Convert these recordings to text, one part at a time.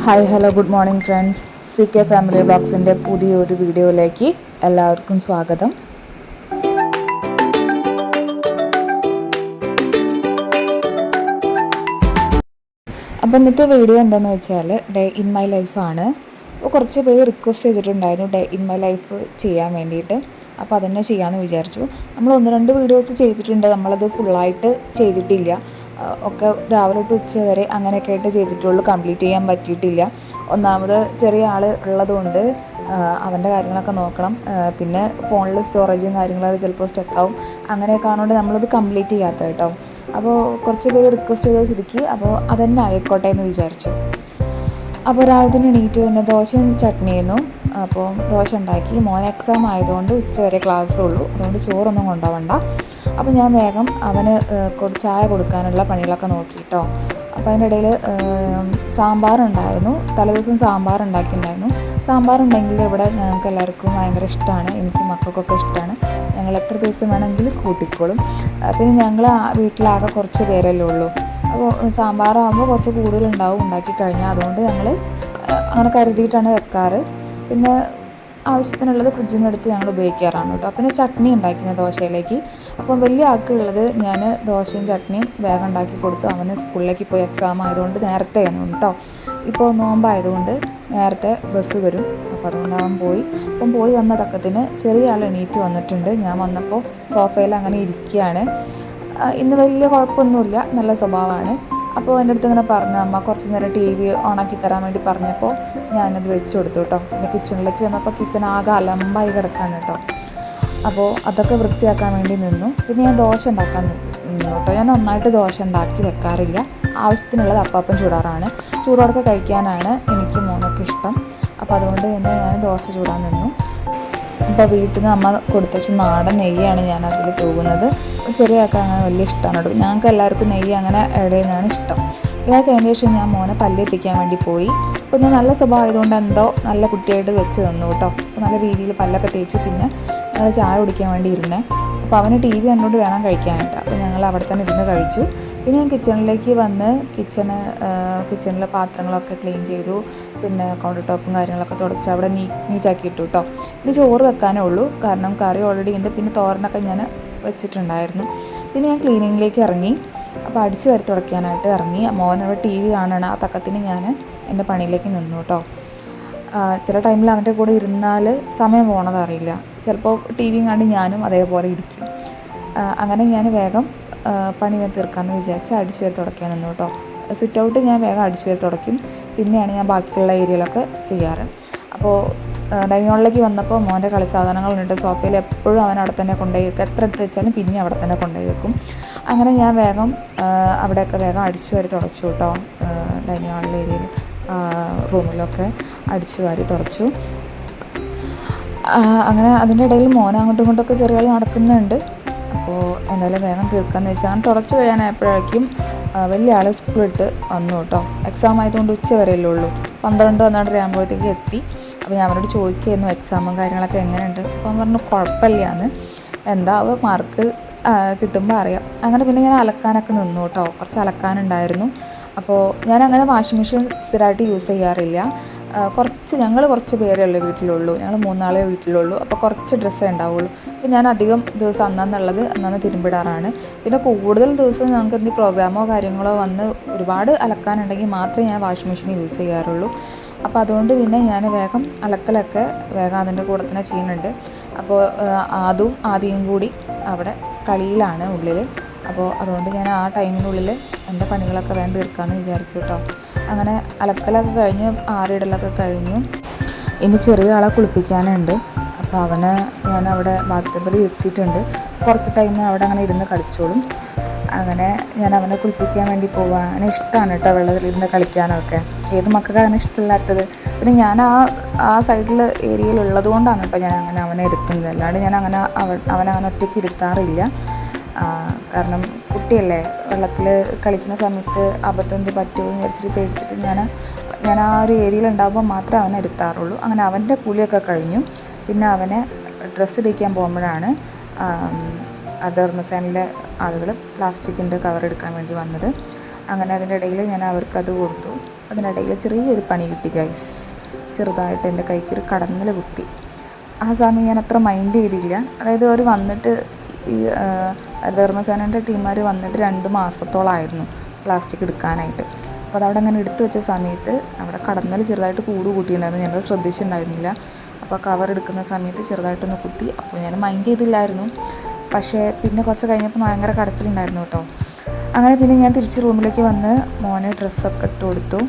Hi hello good morning friends. CK family വ്ളോഗ്സിൻ്റെ പുതിയൊരു വീഡിയോയിലേക്ക് എല്ലാവർക്കും സ്വാഗതം. അപ്പോൾ ഇന്നത്തെ വീഡിയോ എന്താണെന്ന് വെച്ചാൽ ഡേ ഇൻ മൈ ലൈഫാണ്. അപ്പോൾ കുറച്ച് പേര് റിക്വസ്റ്റ് ചെയ്തിട്ടുണ്ടായിരുന്നു ഡേ ഇൻ മൈ ലൈഫ് ചെയ്യാൻ വേണ്ടിയിട്ട്. അപ്പോൾ അതന്നെ ചെയ്യാമെന്ന് വിചാരിച്ചു. നമ്മൾ 1-2 വീഡിയോസ് ചെയ്തിട്ടുണ്ട്, നമ്മളത് ഫുള്ളായിട്ട് ചെയ്തിട്ടില്ല. ഒക്കെ രാവിലെ തൊട്ട് ഉച്ച വരെ അങ്ങനെയൊക്കെ ആയിട്ട് ചെയ്തിട്ടുള്ളൂ, കംപ്ലീറ്റ് ചെയ്യാൻ പറ്റിയിട്ടില്ല. ഒന്നാമത് ചെറിയ ആൾ ഉള്ളതുകൊണ്ട് അവൻ്റെ കാര്യങ്ങളൊക്കെ നോക്കണം. പിന്നെ ഫോണിൽ സ്റ്റോറേജും കാര്യങ്ങളൊക്കെ ചിലപ്പോൾ സ്റ്റക്കാവും. അങ്ങനെയൊക്കെ ആയതുകൊണ്ട് നമ്മളത് കംപ്ലീറ്റ് ചെയ്യാത്ത കേട്ടോ. അപ്പോൾ കുറച്ച് പേര് റിക്വസ്റ്റ് ചെയ്ത സ്ഥിതിക്ക് അപ്പോൾ അതന്നെ ആയിക്കോട്ടെ എന്ന് വിചാരിച്ചു. അപ്പോൾ രാവിലെ തന്നെ എണീറ്റ് തന്നെ ദോശയും ചട്നിയായിരുന്നു. അപ്പോൾ ദോശ ഉണ്ടാക്കി. മോൻ എക്സാം ആയതുകൊണ്ട് ഉച്ചവരെ ക്ലാസ്സേ ഉള്ളൂ, അതുകൊണ്ട് ചോറൊന്നും കൊണ്ടുപോകണ്ട. അപ്പോൾ ഞാൻ വേഗം അവന് ചായ കൊടുക്കാനുള്ള പണികളൊക്കെ നോക്കിയിട്ടോ. അപ്പോൾ അതിൻ്റെ ഇടയിൽ സാമ്പാറുണ്ടായിരുന്നു. തലേദിവസം സാമ്പാർ ഉണ്ടാക്കിയിട്ടുണ്ടായിരുന്നു. സാമ്പാറുണ്ടെങ്കിൽ ഇവിടെ ഞങ്ങൾക്ക് എല്ലാവർക്കും ഭയങ്കര ഇഷ്ടമാണ്, എനിക്ക് മക്കൾക്കൊക്കെ ഇഷ്ടമാണ്. ഞങ്ങൾ എത്ര ദിവസം വേണമെങ്കിലും കൂട്ടിക്കോളും. പിന്നെ ഞങ്ങൾ വീട്ടിലാകെ കുറച്ച് പേരല്ലേ ഉള്ളൂ. അപ്പോൾ സാമ്പാറാകുമ്പോൾ കുറച്ച് കൂടുതലുണ്ടാവും ഉണ്ടാക്കി കഴിഞ്ഞാൽ, അതുകൊണ്ട് ഞങ്ങൾ അങ്ങനെ കരുതിയിട്ടാണ് വെക്കാറ്. പിന്നെ ആവശ്യത്തിനുള്ളത് ഫ്രിഡ്ജിൽ നിന്ന് എടുത്ത് ഞങ്ങൾ ഉപയോഗിക്കാറാണ് കേട്ടോ. പിന്നെ ചട്നി ഉണ്ടാക്കുന്നത് ദോശയിലേക്ക്. അപ്പം വലിയ ആൾക്കുള്ളത് ഞാൻ ദോശയും ചട്നിയും വേഗം ഉണ്ടാക്കി കൊടുത്തു. അവന് സ്കൂളിലേക്ക് പോയി എക്സാം ആയതുകൊണ്ട് നേരത്തെ ആയിരുന്നു കേട്ടോ. ഇപ്പോൾ നോമ്പായതുകൊണ്ട് നേരത്തെ ബസ് വരും, അപ്പോൾ അതുകൊണ്ട് അവൻ പോയി. അപ്പം പോയി വന്ന തക്കത്തിന് ചെറിയ ആൾ എണീറ്റ് വന്നിട്ടുണ്ട്. ഞാൻ വന്നപ്പോൾ സോഫയിൽ അങ്ങനെ ഇരിക്കുകയാണ്. ഇന്ന് വലിയ കുഴപ്പമൊന്നുമില്ല, നല്ല സ്വഭാവമാണ്. അപ്പോൾ എൻ്റെ അടുത്ത് ഇങ്ങനെ പറഞ്ഞു, അമ്മ കുറച്ച് നേരം TV ഓണാക്കി തരാൻ വേണ്ടി പറഞ്ഞപ്പോൾ ഞാനത് വെച്ച് കൊടുത്തു കേട്ടോ. പിന്നെ കിച്ചണിലേക്ക് വന്നപ്പോൾ കിച്ചൺ ആകെ അലമ്പായി കിടക്കാണ് കേട്ടോ. അപ്പോൾ അതൊക്കെ വൃത്തിയാക്കാൻ വേണ്ടി നിന്നു. പിന്നെ ഞാൻ ദോശ ഉണ്ടാക്കാൻ നിന്നു കേട്ടോ. ഞാൻ നന്നായിട്ട് ദോശ ഉണ്ടാക്കി വെക്കാറില്ല, ആവശ്യത്തിനുള്ളത് അപ്പം ചൂടാറാണ്. ചൂടോടൊക്കെ കഴിക്കാനാണ് എനിക്ക് മോനൊക്കെ ഇഷ്ടം. അപ്പോൾ അതുകൊണ്ട് തന്നെ ഞാൻ ദോശ ചൂടാൻ നിന്നു. ഇപ്പോൾ വീട്ടിൽ നിന്ന് അമ്മ കൊടുത്തച്ച് നാടൻ നെയ്യാണ് ഞാൻ അതിൽ തൂകുന്നത്. ചെറിയ ആൾക്ക് അങ്ങനെ വലിയ ഇഷ്ടമാണ് കേട്ടോ. ഞങ്ങൾക്ക് എല്ലാവർക്കും നെയ്യ് അങ്ങനെ ആഡ് ചെയ്യുന്നതാണ് ഇഷ്ടം. പിന്നെ കഴിഞ്ഞ ശേഷം ഞാൻ മോനെ പല്ലേപ്പിക്കാൻ വേണ്ടി പോയി. അപ്പോൾ ഞാൻ നല്ല സ്വഭാവം ആയതുകൊണ്ട് എന്തോ നല്ല കുട്ടിയായിട്ട് വെച്ച് തന്നു കേട്ടോ. അപ്പോൾ നല്ല രീതിയിൽ പല്ലൊക്കെ തേച്ചു. പിന്നെ ഞങ്ങൾ ചായ കുടിക്കാൻ വേണ്ടി ഇരുന്നേ. അപ്പോൾ അവന് TV കണ്ടുകൊണ്ട് വേണം കഴിക്കാനായിട്ട്. അപ്പോൾ ഞങ്ങൾ അവിടെ തന്നെ ഇരുന്ന് കഴിച്ചു. പിന്നെ ഞാൻ കിച്ചണിലേക്ക് വന്ന് കിച്ചണിലെ പാത്രങ്ങളൊക്കെ ക്ലീൻ ചെയ്തു. പിന്നെ കൗണ്ടർ ടോപ്പും കാര്യങ്ങളൊക്കെ തുടച്ച് അവിടെ നീറ്റാക്കി ഇട്ടു കേട്ടോ. ഇനി ചോറ് വെക്കാനേ ഉള്ളൂ, കാരണം കറി ഓൾറെഡി ഉണ്ട്. പിന്നെ തോരനൊക്കെ ഞാൻ വെച്ചിട്ടുണ്ടായിരുന്നു. പിന്നെ ഞാൻ ക്ലീനിങ്ങിലേക്ക് ഇറങ്ങി. അപ്പോൾ അടിച്ച് വാരി തുടയ്ക്കാനായിട്ട് ഇറങ്ങി. മോനവിടെ TV കാണണം. ആ തക്കത്തിന് ഞാൻ എൻ്റെ പണിയിലേക്ക് നിന്നു കേട്ടോ. ചില ടൈമിൽ അവൻ്റെ കൂടെ ഇരുന്നാൽ സമയം പോകണതറിയില്ല. ചിലപ്പോൾ TV കണ്ട് ഞാനും അതേപോലെ ഇരിക്കും. അങ്ങനെ ഞാൻ വേഗം പണി തീർക്കാമെന്ന് വിചാരിച്ച് അടിച്ചു വാരി തുടയ്ക്കാൻ നിന്നു കേട്ടോ. സിറ്റ് ഔട്ട് ഞാൻ വേഗം അടിച്ചു വാരി തുടയ്ക്കും. പിന്നെയാണ് ഞാൻ ബാക്കിയുള്ള ഏരിയയിലൊക്കെ ചെയ്യാറ്. അപ്പോൾ ഡൈനിങ് ഹാളിലേക്ക് വന്നപ്പോൾ മോൻ്റെ കളി സാധനങ്ങളുണ്ട് സോഫയിൽ. എപ്പോഴും അവൻ അവിടെ തന്നെ കൊണ്ടുപോയി വെക്കും. എത്ര എടുത്ത് വെച്ചാലും പിന്നെ അവിടെ തന്നെ കൊണ്ടുപോയി വെക്കും. അങ്ങനെ ഞാൻ വേഗം അവിടെയൊക്കെ വേഗം അടിച്ചു വാരി തുടച്ചു കേട്ടോ. ഡൈനിങ് ഹാളിലെ ഏരിയയിൽ റൂമിലൊക്കെ അടിച്ചു വാരി തുടച്ചു. അങ്ങനെ അതിൻ്റെ ഇടയിൽ മോൻ അങ്ങോട്ടും ഇങ്ങോട്ടൊക്കെ ചെറിയ കളി നടക്കുന്നുണ്ട്. അപ്പോൾ എന്തായാലും വേഗം തീർക്കാമെന്ന് വെച്ചാൽ അങ്ങനെ തുടച്ച് കഴിയാനായപ്പോഴേക്കും വലിയ ആൾ സ്കൂളിട്ട് വന്നു കേട്ടോ. എക്സാം ആയതുകൊണ്ട് ഉച്ച വരെയല്ലേ ഉള്ളൂ. 12-12 ആകുമ്പോഴത്തേക്ക് എത്തി. അപ്പോൾ ഞാൻ അവരോട് ചോദിക്കുകയായിരുന്നു എക്സാമും കാര്യങ്ങളൊക്കെ എങ്ങനെയുണ്ട്. അപ്പോൾ അവൻ പറഞ്ഞു കുഴപ്പമില്ലാന്ന്, എന്താവും മാർക്ക് കിട്ടുമ്പോൾ അറിയാം. അങ്ങനെ പിന്നെ ഞാൻ അലക്കാനൊക്കെ നിന്നു കേട്ടോ. കുറച്ച് അലക്കാനുണ്ടായിരുന്നു. അപ്പോൾ ഞാനങ്ങനെ വാഷിംഗ് മെഷീൻ സ്ഥിരമായിട്ട് യൂസ് ചെയ്യാറില്ല. ഞങ്ങൾ കുറച്ച് പേരേ ഉള്ളൂ വീട്ടിലുള്ളൂ. ഞങ്ങൾ 3 ആളെ വീട്ടിലുള്ളൂ. അപ്പോൾ കുറച്ച് ഡ്രസ്സേ ഉണ്ടാവുള്ളൂ. അപ്പോൾ ഞാൻ അധികം ദിവസം അന്നന്ന് തിരുമ്പിടാറാണ്. പിന്നെ കൂടുതൽ ദിവസം ഞങ്ങൾക്ക് എന്തെങ്കിലും പ്രോഗ്രാമോ കാര്യങ്ങളോ വന്ന് ഒരുപാട് അലക്കാനുണ്ടെങ്കിൽ മാത്രമേ ഞാൻ വാഷിംഗ് മെഷീൻ യൂസ് ചെയ്യാറുള്ളൂ. അപ്പോൾ അതുകൊണ്ട് പിന്നെ ഞാൻ വേഗം അലക്കലൊക്കെ വേഗം അതിൻ്റെ കൂടെ തന്നെ ചെയ്യുന്നുണ്ട്. അപ്പോൾ ആദ്യം കൂടി അവിടെ കളിയിലാണ് ഉള്ളിൽ. അപ്പോൾ അതുകൊണ്ട് ഞാൻ ആ ടൈമിനുള്ളിൽ എൻ്റെ പണികളൊക്കെ വേഗം തീർക്കാമെന്ന് വിചാരിച്ചു കേട്ടോ. അങ്ങനെ അലക്കലൊക്കെ കഴിഞ്ഞ് ആറിയിടലൊക്കെ കഴിഞ്ഞു. ഇനി ചെറിയ ആളെ കുളിപ്പിക്കാനുണ്ട്. അപ്പോൾ അവനെ ഞാൻ അവിടെ ബാത്റൂമിൽ ഇരുത്തിയിട്ടുണ്ട്. കുറച്ച് ടൈം അവിടെ അങ്ങനെ ഇരുന്ന് കളിച്ചോളും. അങ്ങനെ ഞാൻ അവനെ കുളിപ്പിക്കാൻ വേണ്ടി പോവാൻ. അവനെ ഇഷ്ടമാണ് കേട്ടോ വെള്ളത്തിലിരുന്ന് കളിക്കാനൊക്കെ. ഏത് മക്കൾക്ക് അങ്ങനെ ഇഷ്ടമില്ലാത്തത്. പിന്നെ ഞാൻ ആ സൈഡിൽ ഏരിയയിലുള്ളത് കൊണ്ടാണ് കേട്ടോ ഞാൻ അങ്ങനെ അവനെ എടുക്കുന്നത്. അല്ലാണ്ട് ഞാൻ അവനങ്ങനെ ഒറ്റയ്ക്ക് ഇരുത്താറില്ല. കാരണം കുട്ടിയല്ലേ, വെള്ളത്തിൽ കളിക്കുന്ന സമയത്ത് അബദ്ധം പറ്റുമോ എന്ന് വിചാരിച്ചിട്ട് പേടിച്ചിട്ട് ഞാൻ ആ ഒരു ഏരിയയിൽ ഉണ്ടാകുമ്പോൾ മാത്രമേ അവനെ എടുത്താറുള്ളൂ. അങ്ങനെ അവൻ്റെ കുളിയൊക്കെ കഴിഞ്ഞു. പിന്നെ അവനെ ഡ്രസ്സ് ഇടിക്കാൻ പോകുമ്പോഴാണ് ധർമ്മസേനയിലെ ആളുകൾ പ്ലാസ്റ്റിക്കിൻ്റെ കവർ എടുക്കാൻ വേണ്ടി വന്നത്. അങ്ങനെ അതിൻ്റെ ഇടയിൽ ഞാൻ അവർക്കത് കൊടുത്തു. അതിനിടയിൽ ചെറിയൊരു പണി കിട്ടി ഗൈസ്. ചെറുതായിട്ട് എൻ്റെ കൈക്കൊരു കടന്നൽ കുത്തി. ആ സമയം ഞാൻ അത്ര മൈൻഡ് ചെയ്തില്ല. അതായത് അവർ വന്നിട്ട് ഈ ധർമ്മസേനൻ്റെ ടീമുകാർ വന്നിട്ട് 2 മാസത്തോളമായിരുന്നു പ്ലാസ്റ്റിക് എടുക്കാനായിട്ട്. അപ്പോൾ അതവിടെ അങ്ങനെ എടുത്തു വെച്ച സമയത്ത് അവിടെ കടന്നൽ ചെറുതായിട്ട് കൂട്ടിയിട്ടുണ്ടായിരുന്നു. ഞാനത് ശ്രദ്ധിച്ചിട്ടുണ്ടായിരുന്നില്ല. അപ്പോൾ കവർ എടുക്കുന്ന സമയത്ത് ചെറുതായിട്ടൊന്ന് കുത്തി. അപ്പോൾ ഞാൻ മൈൻഡ് ചെയ്തില്ലായിരുന്നു. പക്ഷേ പിന്നെ കുറച്ച് കഴിഞ്ഞപ്പോൾ ഭയങ്കര കടച്ചിലുണ്ടായിരുന്നു കേട്ടോ. അങ്ങനെ പിന്നെ ഞാൻ തിരിച്ച് റൂമിലേക്ക് വന്ന് മോനെ ഡ്രസ്സൊക്കെ ഇട്ട് കൊടുത്തു.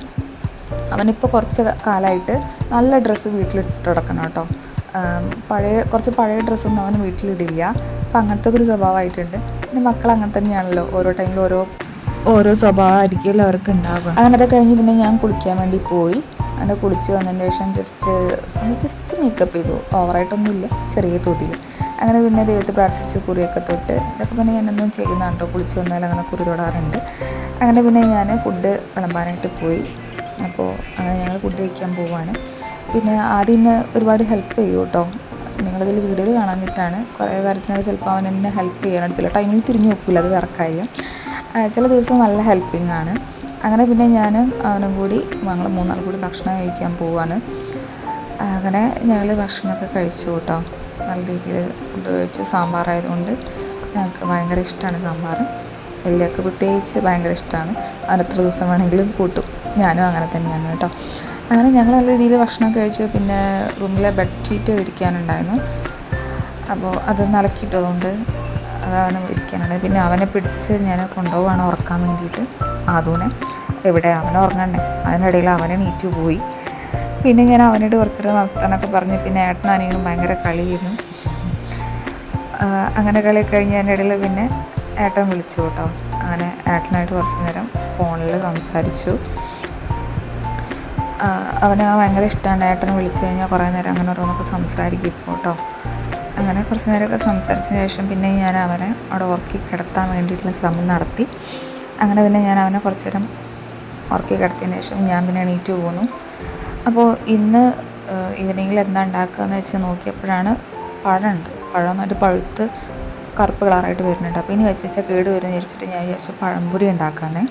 അവനിപ്പോൾ കുറച്ച് കാലമായിട്ട് നല്ല ഡ്രസ്സ് വീട്ടിലിട്ട് കിടക്കണം കേട്ടോ. കുറച്ച് പഴയ ഡ്രസ്സൊന്നും അവൻ വീട്ടിലിടില്ല. അപ്പം അങ്ങനത്തെ ഒരു സ്വഭാവമായിട്ടുണ്ട്. പിന്നെ മക്കൾ അങ്ങനെ തന്നെയാണല്ലോ, ഓരോ ടൈമിൽ ഓരോ സ്വഭാവമായിരിക്കുമല്ലോ അവർക്ക് ഉണ്ടാവുക. അങ്ങനെ അത് കഴിഞ്ഞ് പിന്നെ ഞാൻ കുളിക്കാൻ വേണ്ടി പോയി. അങ്ങനെ കുളിച്ച് വന്നതിന് ശേഷം ജസ്റ്റ് മേക്കപ്പ് ചെയ്തു. ഓവറായിട്ടൊന്നുമില്ല, ചെറിയ തോതിൽ. അങ്ങനെ പിന്നെ ദൈവത്തെ പ്രാർത്ഥിച്ചു, കുറിയൊക്കെ തൊട്ട്. ഇതൊക്കെ പിന്നെ ഞാനൊന്നും ചെയ്യുന്നതാണ് കേട്ടോ. കുളിച്ച് വന്നാൽ അങ്ങനെ കുറി തൊടാറുണ്ട്. അങ്ങനെ പിന്നെ ഞാൻ ഫുഡ് വിളമ്പാനായിട്ട് പോയി. അപ്പോൾ അങ്ങനെ ഞങ്ങൾ ഫുഡ് കഴിക്കാൻ പോവുകയാണ്. പിന്നെ ആദ്യം ഒരുപാട് ഹെൽപ്പ് ചെയ്യും കേട്ടോ. നിങ്ങളിതിൽ വീഡിയോയിൽ കാണാനിട്ടാണ്. കുറേ കാര്യത്തിനൊക്കെ ചിലപ്പോൾ അവൻ എന്നെ ഹെൽപ്പ് ചെയ്യാനായിട്ട് ചില ടൈമിൽ തിരിഞ്ഞു നോക്കില്ല, അത് വേറെ കാര്യം. ചില ദിവസം നല്ല ഹെൽപ്പിംഗ് ആണ്. അങ്ങനെ പിന്നെ ഞാനും അവനും കൂടി ഞങ്ങൾ 3 ആൾ കൂടി ഭക്ഷണം കഴിക്കാൻ പോവുകയാണ്. അങ്ങനെ ഞങ്ങൾ ഭക്ഷണമൊക്കെ കഴിച്ചു കേട്ടോ. നല്ല രീതിയിൽ ഫുഡ് കഴിച്ചു. സാമ്പാറായതുകൊണ്ട് ഞങ്ങൾക്ക് ഭയങ്കര ഇഷ്ടമാണ് സാമ്പാർ. വലിയൊക്കെ പ്രത്യേകിച്ച് ഭയങ്കര ഇഷ്ടമാണ്. അവൻ എത്ര ദിവസം വേണമെങ്കിലും കൂട്ടും. ഞാനും അങ്ങനെ തന്നെയാണ് കേട്ടോ. അങ്ങനെ ഞങ്ങൾ നല്ല രീതിയിൽ ഭക്ഷണം കഴിച്ചു. പിന്നെ റൂമിലെ ബെഡ്ഷീറ്റ് വിരിക്കാനുണ്ടായിരുന്നു. അപ്പോൾ അത് നലക്കിയിട്ടതുകൊണ്ട് അതവനെ വിരിക്കാനുണ്ട്. പിന്നെ അവനെ പിടിച്ച് ഞാൻ കൊണ്ടുപോവാണ് ഉറക്കാൻ വേണ്ടിയിട്ട്. ആദൂനെ എവിടെ അവനെ ഉറങ്ങണ്ടേ. അതിനിടയിൽ അവനെ നീറ്റ് പോയി. പിന്നെ ഞാൻ അവനോട് കുറച്ചൊരു വർത്താനൊക്കെ പറഞ്ഞ് പിന്നെ ഏട്ടനും അനിയനും ഭയങ്കര കളിയായിരുന്നു. അങ്ങനെ കളി കഴിഞ്ഞതിൻ്റെ ഇടയിൽ പിന്നെ ഏട്ടൻ വിളിച്ചു കേട്ടോ. അങ്ങനെ ഏട്ടനായിട്ട് കുറച്ച് നേരം ഫോണിൽ സംസാരിച്ചു. അവന് ഭയങ്കര ഇഷ്ടമാണ്. ഏട്ടനെ വിളിച്ചു കഴിഞ്ഞാൽ കുറേ നേരം അങ്ങനെ ഓരോന്നൊക്കെ സംസാരിക്കും ഇപ്പോൾ കേട്ടോ. അങ്ങനെ കുറച്ച് നേരമൊക്കെ സംസാരിച്ചതിന് ശേഷം പിന്നെ ഞാൻ അവനെ അവിടെ ഉറക്കി കിടത്താൻ വേണ്ടിയിട്ടുള്ള ശ്രമം നടത്തി. അങ്ങനെ പിന്നെ ഞാൻ അവനെ കുറച്ച് നേരം ഉറക്കി കിടത്തിയതിന് ശേഷം ഞാൻ പിന്നെ എണീറ്റ് പോന്നു. അപ്പോൾ ഇന്ന് ഈവനിങ്ങിൽ എന്താ ഉണ്ടാക്കുകയെന്ന് വെച്ച് നോക്കിയപ്പോഴാണ് പഴം നന്നായിട്ട് പഴുത്ത് കറുപ്പ് കളറായിട്ട് വരുന്നുണ്ട്. അപ്പോൾ ഇനി വെച്ചാൽ കേട് വരുമെന്ന് വിചാരിച്ചിട്ട് ഞാൻ വിചാരിച്ചു പഴംപൊരി ഉണ്ടാക്കാമെന്ന്.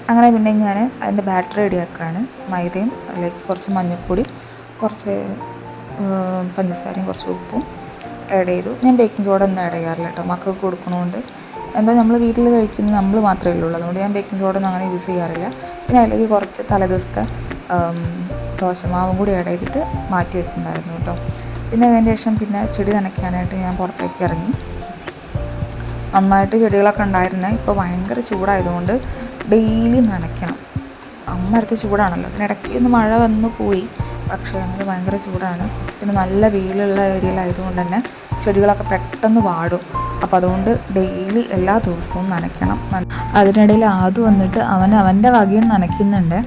അങ്ങനെ പിന്നെ ഞാൻ അതിൻ്റെ ബാറ്റർ റെഡിയാക്കുകയാണ്. മൈദയും അതിലേക്ക് കുറച്ച് മഞ്ഞൾപ്പൊടി, കുറച്ച് പഞ്ചസാരയും കുറച്ച് ഉപ്പും ആഡ് ചെയ്തു. ഞാൻ ബേക്കിംഗ് സോഡ ഒന്നും ആഡ് ചെയ്യാറില്ല കേട്ടോ. മക്കൾക്ക് കൊടുക്കണതുകൊണ്ട് എന്താ നമ്മൾ വീട്ടിൽ കഴിക്കുന്നത് നമ്മൾ മാത്രമേ ഉള്ളൂ. അതുകൊണ്ട് ഞാൻ ബേക്കിംഗ് സോഡ ഒന്നും അങ്ങനെ യൂസ് ചെയ്യാറില്ല. പിന്നെ അതിലേക്ക് കുറച്ച് തലേദിവസത്തെ ദോശമാവും കൂടി ആഡ് ചെയ്തിട്ട് മാറ്റി വെച്ചിട്ടുണ്ടായിരുന്നു കേട്ടോ. പിന്നെ അതിന് ശേഷം പിന്നെ ചെടി നനയ്ക്കാനായിട്ട് ഞാൻ പുറത്തേക്ക് ഇറങ്ങി. നന്നായിട്ട് ചെടികളൊക്കെ ഉണ്ടായിരുന്നേ. ഇപ്പോൾ ഭയങ്കര ചൂടായതുകൊണ്ട് ഡെയിലി നനയ്ക്കണം. അമ്മരത്ത് ചൂടാണല്ലോ. അതിനിടയ്ക്ക് ഒന്ന് മഴ വന്നു പോയി. പക്ഷേ അത് ഭയങ്കര ചൂടാണ്. പിന്നെ നല്ല വെയിലുള്ള ഏരിയയിലായതുകൊണ്ട് തന്നെ ചെടികളൊക്കെ പെട്ടെന്ന് വാടും. അപ്പോൾ അതുകൊണ്ട് ഡെയിലി എല്ലാ ദിവസവും നനയ്ക്കണം. അതിനിടയിൽ ആദ്യം വന്നിട്ട് അവൻ്റെ വകയും നനയ്ക്കുന്നുണ്ട്.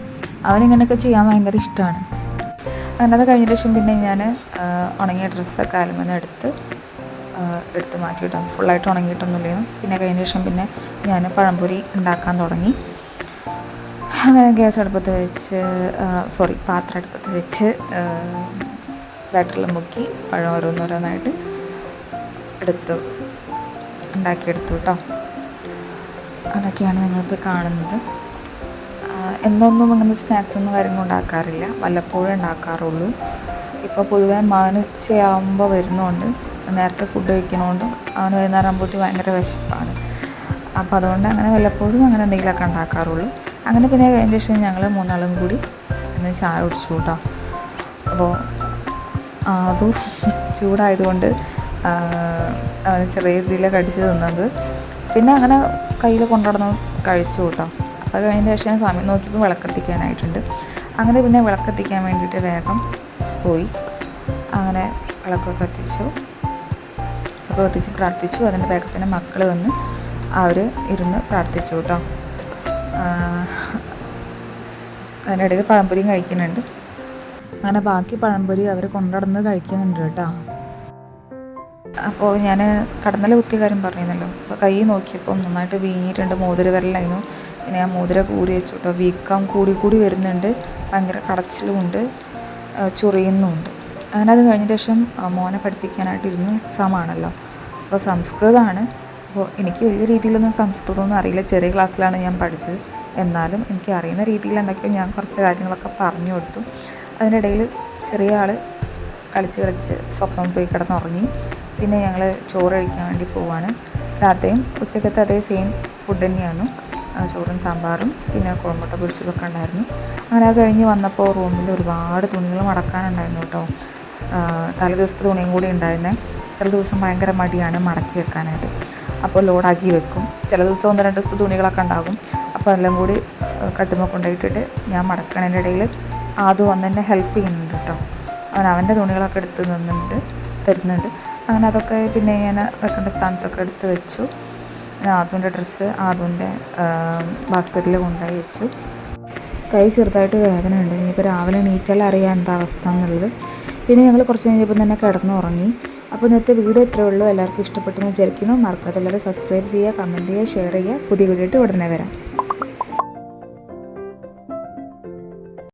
അവനിങ്ങനെയൊക്കെ ചെയ്യാൻ ഭയങ്കര ഇഷ്ടമാണ്. അങ്ങനെ അത് കഴിഞ്ഞ ശേഷം പിന്നെ ഞാൻ ഉണങ്ങിയ ഡ്രസ്സൊക്കെ അലമെന്ന് എടുത്ത് മാറ്റിയിട്ടാണ്. ഫുള്ളായിട്ട് ഉണങ്ങിയിട്ടൊന്നുമില്ലായിരുന്നു. പിന്നെ കഴിഞ്ഞ ശേഷം പിന്നെ ഞാൻ പഴംപൊരി ഉണ്ടാക്കാൻ തുടങ്ങി. അങ്ങനെ പാത്രം അടുപ്പത്ത് വെച്ച് ബാറ്ററിൽ മുക്കി പഴം ഓരോന്നോരോന്നായിട്ട് ഉണ്ടാക്കിയെടുത്തു കേട്ടോ. അതൊക്കെയാണ് നിങ്ങളിപ്പോൾ കാണുന്നത്. എന്നൊന്നും അങ്ങനെ സ്നാക്സൊന്നും കാര്യങ്ങളും ഉണ്ടാക്കാറില്ല. വല്ലപ്പോഴും ഉണ്ടാക്കാറുള്ളൂ. ഇപ്പോൾ പൊതുവെ മകന് ഉച്ചയാകുമ്പോൾ വരുന്നതുകൊണ്ട് നേരത്തെ ഫുഡ് കഴിക്കുന്നതുകൊണ്ടും അവന് വൈകുന്നേരം ആകുമ്പോഴത്തേക്ക് ഭയങ്കര വിശപ്പാണ്. അപ്പോൾ അതുകൊണ്ട് അങ്ങനെ വല്ലപ്പോഴും അങ്ങനെ എന്തെങ്കിലുമൊക്കെ ഉണ്ടാക്കാറുള്ളൂ. അങ്ങനെ പിന്നെ കഴിഞ്ഞ ശേഷം ഞങ്ങൾ 3 ആളും കൂടി ഇന്ന് ചായ കുടിച്ചു കേട്ടോ. അപ്പോൾ അതും ചൂടായതുകൊണ്ട് അവന് ചെറിയ രീതിയിലൊക്കെ അടിച്ച് തിന്നത്. പിന്നെ അങ്ങനെ കയ്യിൽ കൊണ്ടുനടന്ന് കഴിച്ചു കേട്ടോ. അപ്പോൾ കഴിഞ്ഞ ശേഷം സമയം നോക്കിയപ്പോൾ വിളക്കത്തിക്കാനായിട്ടുണ്ട്. അങ്ങനെ പിന്നെ വിളക്കത്തിക്കാൻ വേണ്ടിയിട്ട് വേഗം പോയി. അങ്ങനെ വിളക്കൊക്കെ കത്തിച്ച് പ്രാർത്ഥിച്ചു. അതിൻ്റെ വേഗത്തിന് മക്കൾ വന്ന് അവർ ഇരുന്ന് പ്രാർത്ഥിച്ചു കേട്ടോ. അതിനിടയിൽ പഴംപൊരിയും കഴിക്കുന്നുണ്ട്. അങ്ങനെ ബാക്കി പഴംപൊരി അവർ കൊണ്ടുനടന്ന് കഴിക്കുന്നുണ്ട് കേട്ടോ. അപ്പോൾ ഞാൻ കടന്നല കുത്തിയ കാര്യം പറഞ്ഞിരുന്നല്ലോ. അപ്പോൾ കൈ നോക്കിയപ്പോൾ നന്നായിട്ട് വീങ്ങിയിട്ടുണ്ട്. മോതിര വിരലായിരുന്നു. പിന്നെ ഞാൻ മോതിരമൊക്കെ ഊരി വെച്ചു കേട്ടോ. വീക്കം കൂടി വരുന്നുണ്ട്. ഭയങ്കര കടച്ചിലുമുണ്ട്, ചൊറിയുന്നുമുണ്ട്. അങ്ങനെ അത് കഴിഞ്ഞ ശേഷം മോനെ പഠിപ്പിക്കാനായിട്ടിരുന്നു. എക്സാമാണല്ലോ. അപ്പോൾ സംസ്കൃതമാണ്. അപ്പോൾ എനിക്ക് വലിയ രീതിയിലൊന്നും സംസ്കൃതമൊന്നും അറിയില്ല. ചെറിയ ക്ലാസ്സിലാണ് ഞാൻ പഠിച്ചത്. എന്നാലും എനിക്ക് അറിയുന്ന രീതിയിൽ എന്തൊക്കെയോ ഞാൻ കുറച്ച് കാര്യങ്ങളൊക്കെ പറഞ്ഞു കൊടുത്തു. അതിനിടയിൽ ചെറിയ ആൾ കളിച്ച് സോഫയിൽ പോയി കിടന്നുറങ്ങി. പിന്നെ ഞങ്ങൾ ചോറ് കഴിക്കാൻ വേണ്ടി പോവാണ്. രാത്രിയും ഉച്ചക്കത്തെ അതേ സെയിം ഫുഡ് തന്നെയാണ്, ചോറും സാമ്പാറും പിന്നെ കോഴിമുട്ട പൊരിച്ചതൊക്കെ ഉണ്ടായിരുന്നു. അങ്ങനെ അത് കഴിഞ്ഞ് വന്നപ്പോൾ റൂമിൽ ഒരുപാട് തുണികൾ മടക്കാനുണ്ടായിരുന്നു കേട്ടോ. തലേ ദിവസത്തെ തുണിയും കൂടി ഉണ്ടായിരുന്നേ. ചില ദിവസം ഭയങ്കര മടിയാണ് മടക്കി വെക്കാനായിട്ട്, അപ്പോൾ ലോഡാക്കി വെക്കും. ചില ദിവസം 1-2 ദിവസത്തെ തുണികളൊക്കെ ഉണ്ടാകും. അപ്പോൾ എല്ലാം കൂടി കട്ടുമ്പോൾ കൊണ്ടുപോയിട്ടിട്ട് ഞാൻ മടക്കണതിൻ്റെ ഇടയിൽ ആദ്യം വന്ന് എന്നെ ഹെൽപ്പ് ചെയ്യുന്നുണ്ട് കേട്ടോ. അവൻ്റെ തുണികളൊക്കെ എടുത്ത് തരുന്നുണ്ട്. അങ്ങനെ അതൊക്കെ പിന്നെ ഞാൻ വെക്കേണ്ട സ്ഥാനത്തൊക്കെ എടുത്ത് വെച്ചു. ആദുവിൻ്റെ ഡ്രസ്സ് ആദുവിൻ്റെ ബാസ്ക്കറ്റിൽ കൊണ്ടുപോയി വെച്ചു. കൈ ചെറുതായിട്ട് വേദന ഉണ്ട്. ഇനിയിപ്പോൾ രാവിലെ എണീറ്റാൽ അറിയാം എന്താ അവസ്ഥ എന്നുള്ളത്. പിന്നെ ഞങ്ങൾ കുറച്ച് കഴിഞ്ഞപ്പോൾ തന്നെ കിടന്നുറങ്ങി. അപ്പോൾ ഇന്നത്തെ വീഡിയോ ഇത്രയേ ഉള്ളൂ. എല്ലാവർക്കും ഇഷ്ടപ്പെട്ടെന്ന് വിചാരിക്കുന്നു. മറക്കാതെ എല്ലാവരും സബ്സ്ക്രൈബ് ചെയ്യുക, കമൻറ്റ് ചെയ്യുക, ഷെയർ ചെയ്യുക. പുതിയ വീഡിയോ ആയിട്ട് ഉടനെ വരാം.